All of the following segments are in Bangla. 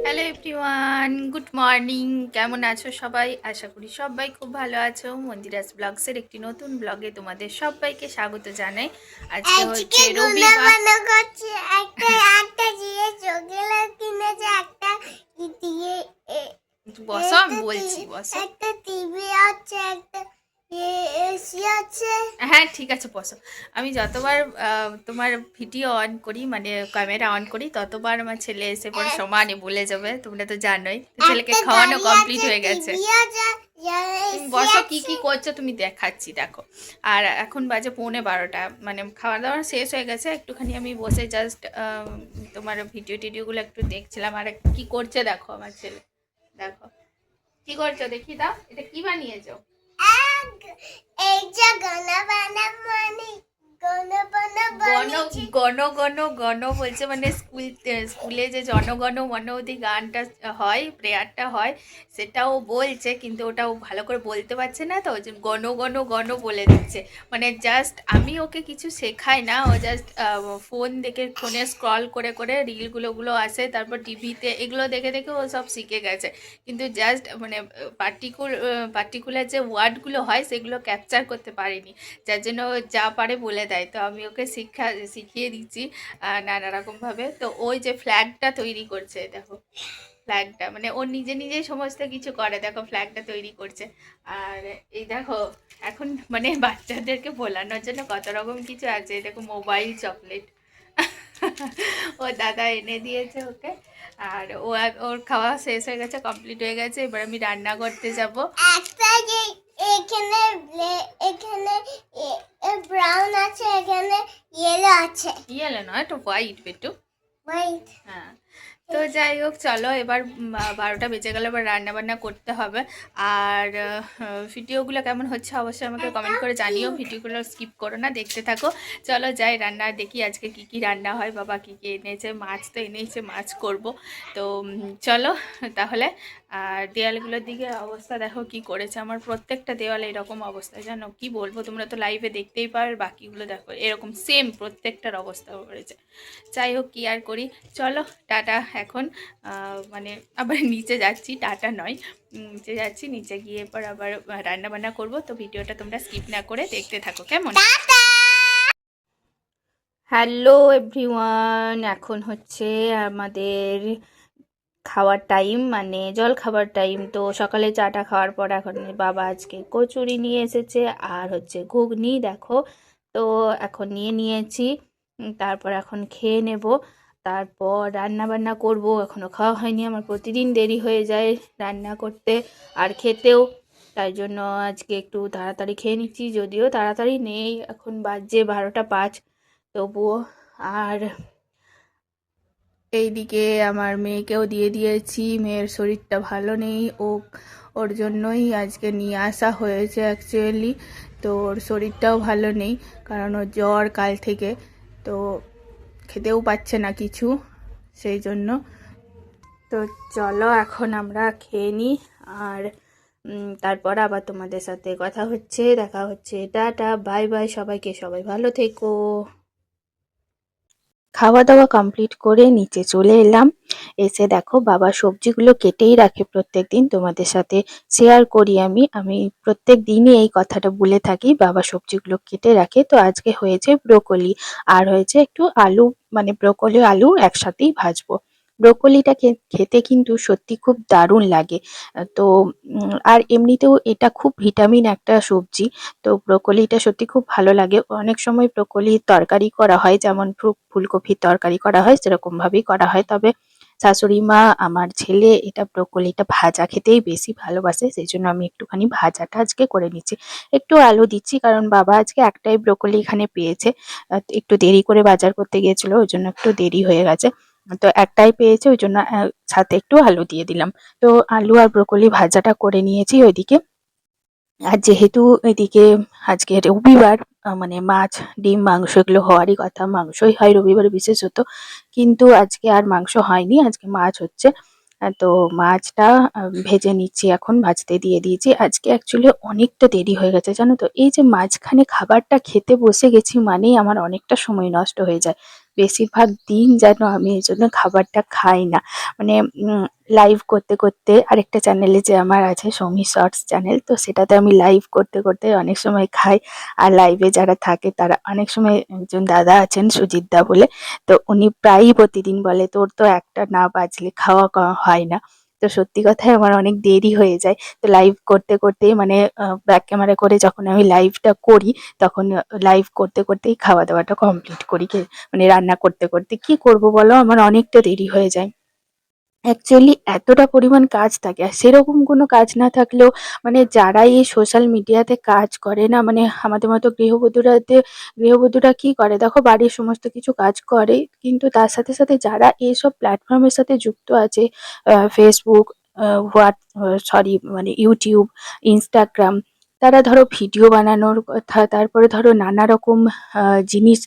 Hello everyone, good morning. কেমন আছো সবাই? আশা করি সবাই খুব ভালো আছো। মন্দিরাস ব্লগসের একটি নতুন ব্লগে তোমাদের সবাইকে স্বাগত জানাই। আজকে হচ্ছে রবিবার। করছি একটা একটা দিয়ে চকলেট কিনেছে একটা দিয়ে বসো, আমি বলছি, বসো। একটা টিভি আছে একটা এসি আছে। হ্যাঁ, ঠিক আছে, বসো। আমি যতবার তোমার ভিডিও অন করি, মানে ক্যামেরা অন করি, ততবার আমার ছেলে এসে পরে সমানে বলে যাবে। তোমরা তো জানোই, তো ছেলেকে একটা খাওয়ানো গাড়ি কমপ্লিট আছে হয়ে গেছে। টিভি আছে তুমি এসি বসো, কি আছে। কি করছো তুমি দেখাচ্ছি, দেখো। আর এখন বাজে 11:15, মানে খাওয়া দাওয়া শেষ হয়ে গেছে। একটুখানি আমি বসে জাস্ট তোমার ভিডিও টিডিওগুলো একটু দেখছিলাম। আর কি করছে দেখো আমার ছেলে, দেখো কি করছো, দেখি দাও, এটা কি বানিয়েছো? এই যে গানা বানা মানে গানা বানা গণ বানিয়েছি। গণ গণ গণ বলছে, মানে স্কুলে যে জনগণ মন অধি গানটা হয়, প্রেয়ারটা হয়, সেটাও বলছে, কিন্তু ওটাও ভালো করে বলতে পারছে না, তো ওই জন্য গণ গণ গণ বলে দিচ্ছে। মানে জাস্ট আমি ওকে কিছু শেখাই না, ও জাস্ট ফোন দেখে, ফোনে স্ক্রল করে করে রিলগুলো আসে, তারপর টিভিতে এগুলো দেখে দেখে ও সব শিখে গেছে। কিন্তু জাস্ট মানে পার্টিকুলার যে ওয়ার্ডগুলো হয় সেগুলো ক্যাপচার করতে পারিনি, যার জন্য ও যা পারে বলে দেয়। তো আমি ওকে শিখিয়ে দিচ্ছি নানা রকমভাবে। তো ওই যে ফ্ল্যাগটা তৈরি করছে, দেখো ফ্ল্যাগটা, মানে ও নিজে নিজেই সমস্ত কিছু করে, দেখো ফ্ল্যাগটা তৈরি করছে। আর এই দেখো, এখন মানে বাচ্চাদেরকে ভোলানোর জন্য কত রকম কিছু আছে, দেখো মোবাইল, চকলেট ও দাদা এনে দিয়েছে ওকে। আর ওর খাওয়া শেষ হয়ে গেছে, কমপ্লিট হয়ে গেছে। এবার আমি রান্না করতে যাব। একটা যে এখানে এখানে ব্রাউন আছে এখানে ইয়েলো আছে। ইয়েলো নয়, এটা হোয়াইট বেটু। হোয়াইট। হ্যাঁ, তো যাই হোক, চলো এবার 12টা বেজে গেলে এবার রান্না বান্না করতে হবে। আর ভিডিওগুলো কেমন হচ্ছে অবশ্যই আমাকে কমেন্ট করে জানিও। ভিডিওগুলো স্কিপ করো না, দেখতে থাকো। চলো যাই রান্না দেখি আজকে কি কি রান্না হয়। বাবা কি কি এনেছে, মাছ তো এনেছে, মাছ করব। তো চলো তাহলে। আর দেওয়ালগুলোর দিকে অবস্থা দেখো কি করেছে, আমার প্রত্যেকটা দেওয়ালে এরকম অবস্থা, জানো কি বলবো, তোমরা তো লাইভে দেখতেই পারো। বাকিগুলো দেখো এরকম সেম প্রত্যেকটার অবস্থা করেছে। যাই হোক, কি আর করি, চলো টাটা। এখন মানে আবার নিচে যাচ্ছি, টাটা নয়, নিচে যাচ্ছি, নিচে গিয়ে এরপর আবার রান্না বান্না করবো। তো ভিডিওটা তোমরা স্কিপ না করে দেখতে থাকো, কেমন? হ্যালো এভরিওয়ান, এখন হচ্ছে আমাদের খাওয়ার টাইম, মানে জল খাবার টাইম। তো সকালে চাটা খাওয়ার পর এখন বাবা আজকে কচুরি নিয়ে এসেছে, আর হচ্ছে ঘুগনি, দেখো। তো এখন নিয়ে নিয়েছি, তারপর এখন খেয়ে নেব। তারপর রান্না বান্না করবো, এখনও খাওয়া হয়নি, আমার প্রতিদিন দেরি হয়ে যায় রান্না করতে আর খেতেও। তাই জন্য আজকে একটু তাড়াতাড়ি খেয়ে নিচ্ছি, যদিও তাড়াতাড়ি নেই, এখন বাজে 12টা 5 তবুও। আর এইদিকে আমার মেয়েকেও দিয়ে দিয়েছি, মেয়ের শরীরটা ভালো নেই, ওর জন্যই আজকে নিয়ে আসা হয়েছে অ্যাকচুয়ালি। তো ওর শরীরটাও ভালো নেই, কারণ ওর জ্বর কাল থেকে, তো খেতেও পাচ্ছে না কিছু, সেই জন্য। তো চলো এখন আমরা খেয়ে নিই, আর তারপর আবার তোমাদের সাথে কথা হচ্ছে, দেখা হচ্ছে, টাটা বাই বাই সবাইকে, সবাই ভালো থেকো। খাওয়া দাওয়া কমপ্লিট করে নিচে চলে এলাম। এসে দেখো বাবা সবজিগুলো কেটেই রাখে প্রত্যেকদিন, তোমাদের সাথে শেয়ার করি। আমি প্রত্যেক দিনই এই কথাটা বলে থাকি, বাবা সবজিগুলো কেটে রাখে। তো আজকে হয়েছে ব্রোকলি, আর হয়েছে একটু আলু, মানে ব্রোকলি আলু একসাথেই ভাজবো। ব্রোকলিটা খেতে কিন্তু সত্যি খুব দারুণ লাগে। তো আর এমনিতেও এটা খুব ভিটামিন একটা সবজি। তো ব্রোকলিটা সত্যি খুব ভালো লাগে। অনেক সময় ব্রোকলির তরকারি করা হয়, যেমন ফুলকপির তরকারি করা হয়, সেরকম ভাবেই করা হয়। তবে শাশুড়ি মা, আমার ছেলে এটা ব্রোকলিটা ভাজা খেতেই বেশি ভালোবাসে, সেই জন্য আমি একটুখানি ভাজাটা আজকে করে নিচ্ছি। একটু আলু দিচ্ছি, কারণ বাবা আজকে একটাই ব্রোকলি এখানে পেয়েছে। একটু দেরি করে বাজার করতে গিয়েছিল, ওই জন্য একটু দেরি হয়ে গেছে। তো একটাই পেয়েছে, ওই জন্য সাথে একটু আলু দিয়ে দিলাম। তো আলু আর ব্রোকলি ভাজাটা করে নিয়েছি ওইদিকে। আর যেহেতু এদিকে আজকে রবিবার, মানে মাছ, ডিম, মাংস এগুলো হওয়ারই কথা, মাংসই হয় রবিবার বিশেষত, কিন্তু আজকে আর মাংস হয়নি, আজকে মাছ হচ্ছে। তো মাছটা ভেজে নিচ্ছি, এখন ভাজতে দিয়ে দিয়েছি। আজকে অ্যাকচুয়ালি অনেকটা দেরি হয়ে গেছে, জানো তো, এই যে মাঝখানে খাবারটা খেতে বসে গেছি মানেই আমার অনেকটা সময় নষ্ট হয়ে যায়। বেশিরভাগ দিন যেন আমি এই জন্য খাবারটা খাই না। মানে লাইভ করতে করতে আরেকটা চ্যানেলে যে আমার আছে সৌমি শর্টস চ্যানেল, তো সেটাতে আমি লাইভ করতে করতে অনেক সময় খাই। আর লাইভে যারা থাকে তারা অনেক সময়, একজন দাদা আছেন সুজিত দা বলে, তো উনি প্রায়ই প্রতিদিন বলে তোর তো একটা না বাজলে খাওয়া হয় না। তো সত্যি কথাই আমার অনেক দেরি হয়ে যায়। তো লাইভ করতে করতেই মানে ব্যাক ক্যামেরা করে যখন আমি লাইভটা করি, তখন লাইভ করতে করতেই খাওয়া দাওয়াটা কমপ্লিট করি। মানে রান্না করতে করতে কি করব বলো, আমার অনেকটা দেরি হয়ে যায়। অ্যাকচুয়ালি এতটা পরিমাণ কাজ থাকে, আর সেরকম কোনো কাজ না থাকলেও মানে যারা এই সোশ্যাল মিডিয়াতে কাজ করে না, মানে আমাদের মতো গৃহবধূরা কি করে দেখো, বাড়ির সমস্ত কিছু কাজ করে, কিন্তু তার সাথে সাথে যারা এইসব প্ল্যাটফর্মের সাথে যুক্ত আছে, ফেসবুক, মানে ইউটিউব, ইনস্টাগ্রাম, তারা ধরো ভিডিও বানানোর কথা, তারপরে ধরো নানা রকম জিনিস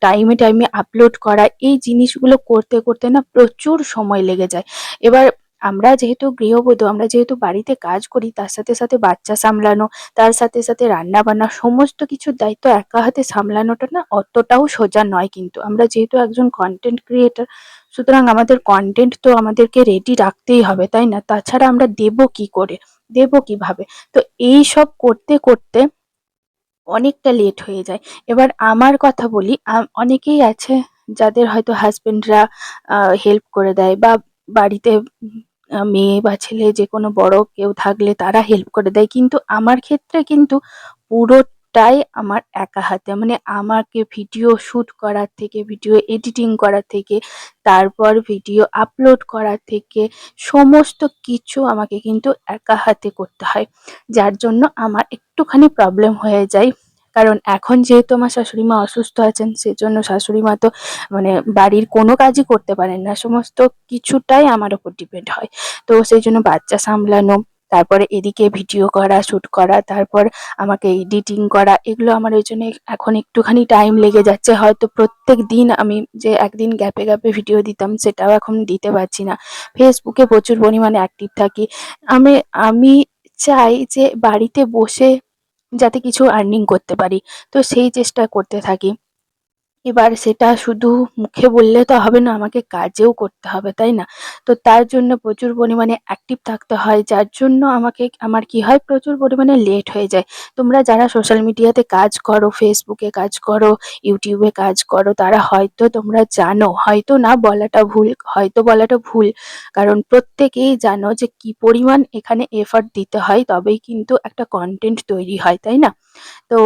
টাইমে টাইমে আপলোড করা, এই জিনিসগুলো করতে করতে না প্রচুর সময় লেগে যায়। এবার আমরা যেহেতু গৃহবধূ, আমরা যেহেতু বাড়িতে কাজ করি, তার সাথে সাথে বাচ্চা সামলানো, তার সাথে সাথে রান্না বান্না, সমস্ত কিছুর দায়িত্ব একা হাতে সামলানোটা না অতটাও সোজা নয়। কিন্তু আমরা যেহেতু একজন কন্টেন্ট ক্রিয়েটার, সুতরাং আমাদের কন্টেন্ট তো আমাদেরকে রেডি রাখতেই হবে, তাই না? তাছাড়া আমরা দেবো কি করে, দেবো কিভাবে? তো এই সব করতে করতে অনেকটা লেট হয়ে যায়। এবার আমার কথা বলি, অনেকেই আছে যাদের হয়তো হাসব্যান্ডরা হেল্প করে দেয়, বা বাড়িতে মেয়ে বা ছেলে যেকোনো বড় কেউ থাকলে তারা হেল্প করে দেয়। কিন্তু আমার ক্ষেত্রে কিন্তু পুরোটাই আমার একা হাতে। মানে আমাকে ভিডিও শুট করার থেকে, ভিডিও এডিটিং করার থেকে, তারপর ভিডিও আপলোড করার থেকে, সমস্ত কিছু আমাকে কিন্তু একা হাতে করতে হয়। যার জন্য আমার একটুখানি প্রবলেম হয়ে যায়। কারণ এখন যেহেতু আমার শাশুড়ি মা অসুস্থ আছেন, সেজন্য শাশুড়ি মা তো মানে বাড়ির কোনো কাজই করতে পারেন না, সমস্ত কিছুটাই আমার উপর ডিপেন্ড হয়। তো সেই জন্য বাচ্চা সামলানো, তারপরে এদিকে ভিডিও করা, শুট করা, তারপর আমাকে এডিটিং করা, এগুলো আমার ওই জন্য এখন একটুখানি টাইম লেগে যাচ্ছে। হয়তো প্রত্যেক দিন আমি যে একদিন গ্যাপে গ্যাপে ভিডিও দিতাম, সেটাও এখন দিতে পারছি না। ফেসবুকে প্রচুর পরিমাণে অ্যাক্টিভ থাকি। আমি আমি চাই যে বাড়িতে বসে যাতে কিছু আর্নিং করতে পারি, তো সেই চেষ্টা করতে থাকি। এবার সেটা শুধু মুখে বললে তো হবে না, আমাকে কাজেও করতে হবে, তাই না? তো তার জন্য প্রচুর পরিমাণে অ্যাক্টিভ থাকতে হয়, যার জন্য আমার কি হয়, প্রচুর পরিমাণে লেট হয়ে যায়। তোমরা যারা সোশ্যাল মিডিয়াতে কাজ করো, ফেসবুকে কাজ করো, ইউটিউবে কাজ করো, তারা হয়তো তোমরা জানো, হয়তো না বলাটা ভুল, হয়তো বলাটা ভুল, কারণ প্রত্যেকেই জানো যে কি পরিমাণ এখানে এফর্ট দিতে হয়, তবেই কিন্তু একটা কন্টেন্ট তৈরি হয়, তাই না? তো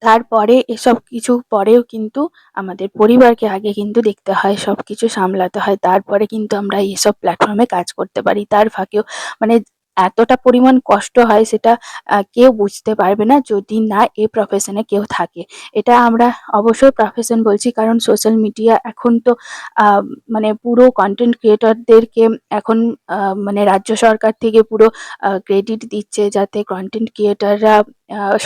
তারপরে এসব কিছু পরেও কিন্তু আমাদের পরিবারকে আগে কিন্তু দেখতে হয়, সবকিছু সামলাতে হয়। তারপরে কিন্তু আমরা এসব প্ল্যাটফর্মে কাজ করতে পারি। তার ফাঁকেও মানে এতটা পরিমাণ কষ্ট হয়, সেটা কেউ বুঝতে পারবে না যদি না এই প্রফেশনে কেউ থাকে। এটা আমরা অবশ্যই প্রফেশন বলছি, কারণ সোশ্যাল মিডিয়া এখন তো আ মানে পুরো কনটেন্ট ক্রিয়েটরদেরকে এখন মানে রাজ্য সরকার থেকে পুরো ক্রেডিট দিচ্ছে, যাতে কনটেন্ট ক্রিয়েটররা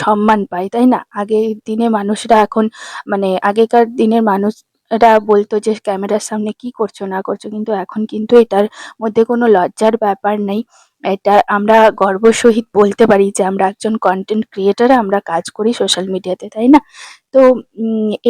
সম্মান পায়, তাই না? আগের দিনে মানুষরা এখন মানে আগেকার দিনের মানুষরা বলতো যে ক্যামেরার সামনে কি করছো না করছো, কিন্তু এখন কিন্তু এটার মধ্যে কোনো লজ্জার ব্যাপার নেই। এটা আমরা গর্ব সহিত বলতে পারি যে আমরা একজন কনটেন্ট ক্রিয়েটর, আমরা কাজ করি সোশ্যাল মিডিয়াতে, তাই না? তো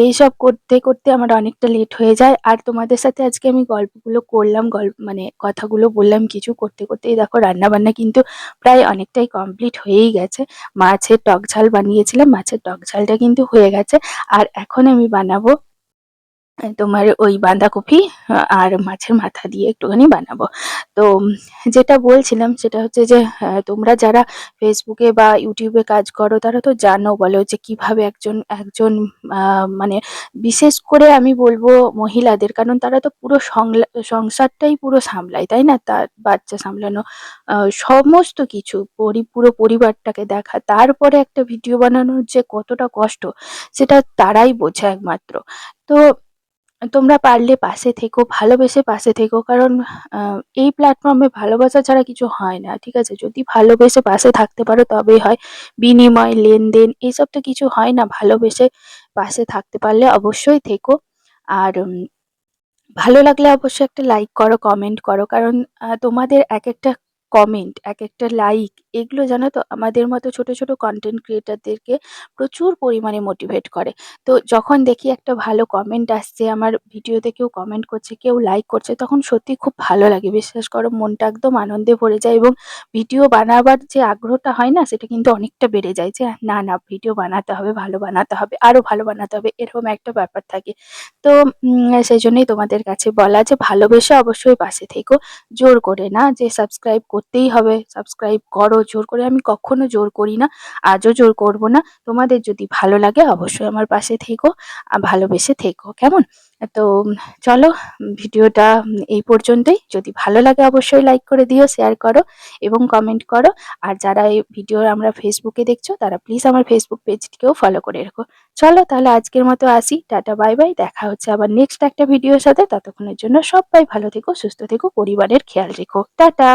এইসব করতে করতে আমার অনেকটা লেট হয়ে যায়। আর তোমাদের সাথে আজকে আমি গল্পগুলো করলাম, মানে কথাগুলো বললাম কিছু, করতে করতেই দেখো রান্না বান্না কিন্তু প্রায় অনেকটাই কমপ্লিট হয়েই গেছে। মাছের টক ঝাল বানিয়েছিলাম, মাছের টক ঝালটা কিন্তু হয়ে গেছে। আর এখন আমি বানাবো তোমার ওই বাঁধাকপি আর মাছের মাথা দিয়ে একটুখানি বানাবো। তো যেটা বলছিলাম সেটা হচ্ছে যে তোমরা যারা ফেসবুকে বা ইউটিউবে কাজ করো, তারা তো জানো, বলো যে কিভাবে একজন একজন মানে বিশেষ করে আমি বলবো মহিলাদের, কারণ তারা তো পুরো সংসারটাই পুরো সামলায়, তাই না? তার বাচ্চা সামলানো, সমস্ত কিছু, পুরো পরিবারটাকে দেখা, তারপরে একটা ভিডিও বানানোর যে কতটা কষ্ট, সেটা তারাই বোঝে একমাত্র। তো তোমরা পারলে পাশে থেকো, ভালোবেসে পাশে থেকো, কারণ এই প্ল্যাটফর্মে ভালোবাসা ছাড়া কিছু হয় না, ঠিক আছে? যদি ভালোবেসে পাশে থাকতে পারো তবেই হয়। বিনিময়, লেনদেন এসব তো কিছু হয় না। ভালোবেসে পাশে থাকতে পারলে অবশ্যই থেকো। আর ভালো লাগলে অবশ্যই একটা লাইক করো, কমেন্ট করো, কারণ তোমাদের এক একটা কমেন্ট, এক একটা লাইক, এগুলো জানো তো আমাদের মতো ছোট ছোট কন্টেন্ট ক্রিয়েটারদেরকে প্রচুর পরিমাণে মোটিভেট করে। তো যখন দেখি একটা ভালো কমেন্ট আসছে, আমার ভিডিওতে কেউ কমেন্ট করছে, কেউ লাইক করছে, তখন সত্যি খুব ভালো লাগে। বিশ্বাস করো, মনটা একদম আনন্দে ভরে যায় এবং ভিডিও বানাবার যে আগ্রহটা হয় না, সেটা কিন্তু অনেকটা বেড়ে যায় যে না না, ভিডিও বানাতে হবে, ভালো বানাতে হবে, আরো ভালো বানাতে হবে, এরকম একটা ব্যাপার থাকে। তো সেই জন্যই তোমাদের কাছে বলা যে ভালোবেসে অবশ্যই পাশে থেকো, জোর করে না যে সাবস্ক্রাইব করতেই হবে, সাবস্ক্রাইব করো জোর করে। আমি কখনো জোর করি না, আজও জোর করব না। তোমাদের যদি ভালো লাগে অবশ্যই আমার পাশে থেকো, ভালোবেসে থেকো, কেমন? তো চলো, ভিডিওটা এই পর্যন্তই। যদি ভালো লাগে অবশ্যই লাইক করে দিও, শেয়ার করো এবং কমেন্ট করো। আর যারা এই ভিডিও আমরা ফেসবুকে দেখছো, তারা প্লিজ আমার ফেসবুক পেজটিকেও ফলো করে রেখো। চলো তাহলে আজকের মতো আসি, টাটা বাই বাই। দেখা হচ্ছে আবার নেক্সট একটা ভিডিওর সাথে। ততক্ষণের জন্য সবাই ভালো থেকো, সুস্থ থেকো, পরিবারের খেয়াল রেখো। টাটা।